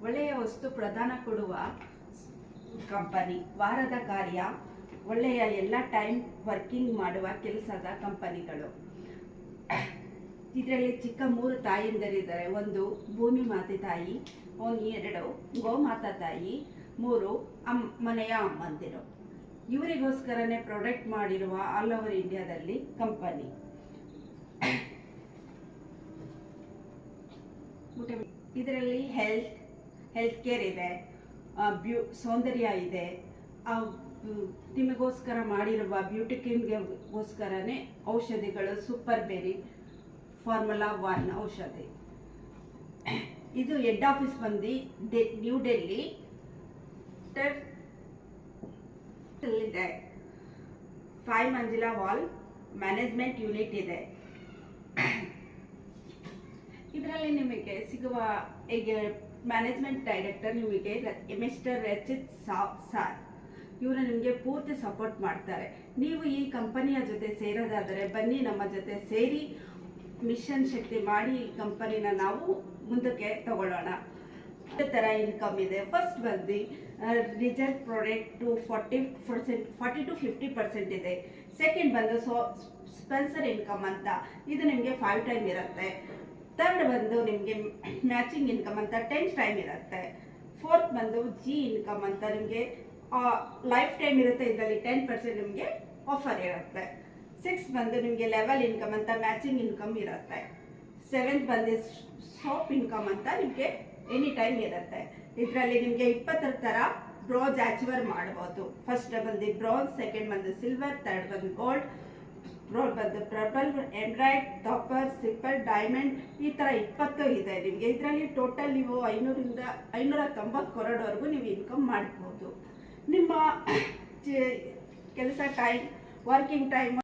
ಒಳ್ಳೆಯ ವಸ್ತು ಪ್ರದಾನ ಕೊಡುವ ಕಂಪನಿ. ವಾರದ ಕಾರ್ಯ, ಒಳ್ಳೆಯ ಎಲ್ಲ ಟೈಮ್ ವರ್ಕಿಂಗ್ ಮಾಡುವ ಕೆಲಸದ ಕಂಪನಿಗಳು. ಇದರಲ್ಲಿ ಚಿಕ್ಕ 3 ತಾಯಂದಿರಿದ್ದಾರೆ. 1 ಭೂಮಿ ಮಾತೆ ತಾಯಿ, 2 ಗೋಮಾತಾ ತಾಯಿ, 3 ಮನೆಯ ಅಮ್ಮಂದಿರು. ಇವರಿಗೋಸ್ಕರನೇ ಪ್ರಾಡಕ್ಟ್ ಮಾಡಿರುವ ಆಲ್ ಓವರ್ ಇಂಡಿಯಾದಲ್ಲಿ ಕಂಪನಿ. ಇದರಲ್ಲಿ ಹೆಲ್ತ್ ಕೇರ್ ಇದೆ, ಸೌಂದರ್ಯ ಇದೆ. ನಿಮಗೋಸ್ಕರ ಮಾಡಿರುವ ಬ್ಯೂಟಿ ಕ್ರೀಮ್ಗೋಸ್ಕರನೇ ಔಷಧಿಗಳು. ಸೂಪರ್ ಬೆರಿ ಫಾರ್ಮುಲಾ 1 ಔಷಧಿ. ಇದು ಹೆಡ್ ಆಫೀಸ್ ಬಂದು ನ್ಯೂ ಡೆಲ್ಲಿ ಇದೆ. 5 ಮಂಜಿಲಾ ವಾಲ್ ಮ್ಯಾನೇಜ್ಮೆಂಟ್ ಯೂನಿಟ್ ಇದೆ. ಇದರಲ್ಲಿ ನಿಮಗೆ ಸಿಗುವ ಈಗ ಮ್ಯಾನೇಜ್ಮೆಂಟ್ ಡೈರೆಕ್ಟರ್ ನಿಮಗೆ ಮಿಸ್ಟರ್ ರಚಿತ್ ಸಾರ್. ಇವರು ನಿಮಗೆ ಪೂರ್ತಿ ಸಪೋರ್ಟ್ ಮಾಡ್ತಾರೆ. ನೀವು ಈ ಕಂಪನಿಯ ಜೊತೆ ಸೇರೋದಾದರೆ ಬನ್ನಿ, ನಮ್ಮ ಜೊತೆ ಸೇರಿ ಮಿಷನ್ ಶಕ್ತಿ ಮಾಡಿ ಈ ಕಂಪನಿನ ನಾವು ಮುಂದಕ್ಕೆ ತಗೊಳ್ಳೋಣ. ಈ ಥರ ಇನ್ಕಮ್ ಇದೆ. ಫಸ್ಟ್ ಬಂದು ರಿಸಲ್ಟ್ ಪ್ರಾಡಕ್ಟ್ 40 to 50% ಇದೆ. ಸೆಕೆಂಡ್ ಬಂದು ಸ್ಪಾನ್ಸರ್ ಇನ್ಕಮ್ ಅಂತ, ಇದು ನಿಮಗೆ 5 ಟೈಮ್ ಇರುತ್ತೆ. ಥರ್ಡ್ ಬಂದು ನಿಮಗೆ ಮ್ಯಾಚಿಂಗ್ ಇನ್ಕಮ್ ಅಂತ 10 ಟೈಮ್ ಇರುತ್ತೆ. ಫೋರ್ತ್ ಬಂದು ಜಿ ಇನ್ಕಮ್ ಅಂತ ನಿಮಗೆ ಲೈಫ್ ಟೈಮ್ ಇರುತ್ತೆ. ಇದರಲ್ಲಿ 10% ನಿಮಗೆ ಆಫರ್ ಇರುತ್ತೆ. 6 ಬಂದು ನಿಮಗೆ ಲೆವೆಲ್ ಇನ್ಕಮ್ ಅಂತ ಮ್ಯಾಚಿಂಗ್ ಇನ್ಕಮ್ ಇರುತ್ತೆ. 7 ಬಂದು ಶಾಪ್ ಇನ್ಕಮ್ ಅಂತ ನಿಮಗೆ ಎನಿ ಟೈಮ್ ಇರುತ್ತೆ. ಇದರಲ್ಲಿ ನಿಮಗೆ 20 ಥರ ಬ್ರೋಂಜ್ ಅಚೀವರ್ ಮಾಡ್ಬೋದು. ಫಸ್ಟ್ ಬಂದು ಬ್ರೋಂಜ್, ಸೆಕೆಂಡ್ ಬಂದು ಸಿಲ್ವರ್, ಥರ್ಡ್ ಬಂದು ಗೋಲ್ಡ್, ರೋಲ್ ಬಂದು purple, embroid, copper, silver, diamond, ಈ ಥರ 20 ಇದೆ ನಿಮಗೆ. ಇದರಲ್ಲಿ ಟೋಟಲ್ ನೀವು 500ರಿಂದ 590 ಕರೋಡ್ವರೆಗೂ ನೀವು ಇನ್ಕಮ್ ಮಾಡ್ಬೋದು. ನಿಮ್ಮ ಕೆಲಸ ಟೈಮ್, ವರ್ಕಿಂಗ್ ಟೈಮ್